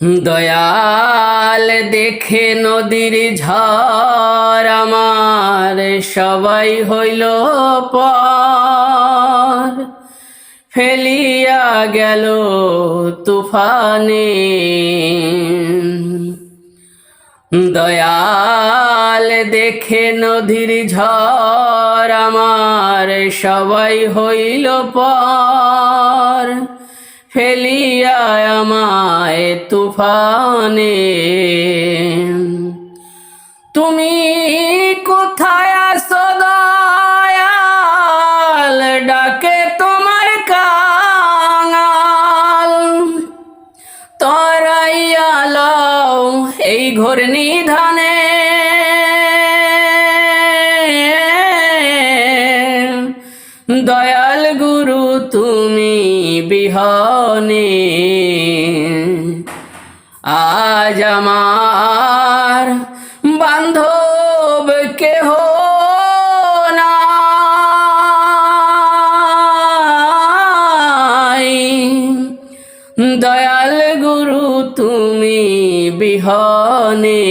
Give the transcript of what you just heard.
দয়াল দেখে নদীর ঝড় আমার সবাই হইল পর, ফেলিয়া গেল তুফানে। দয়াল দেখে নদীর ঝড় আমার সবাই হইল পর, ফেলিয়া আমায় তুফানে। তুমি কোথায় আছো দয়াল, ডাকে তোমার কাঙাল, তরাইয়া লও এই ঘোর নিধানে। দয়াল গুরু তুমি বিহনে আজ আমার বান্ধব কেহ নাই। দয়াল গুরু তুমি বিহনে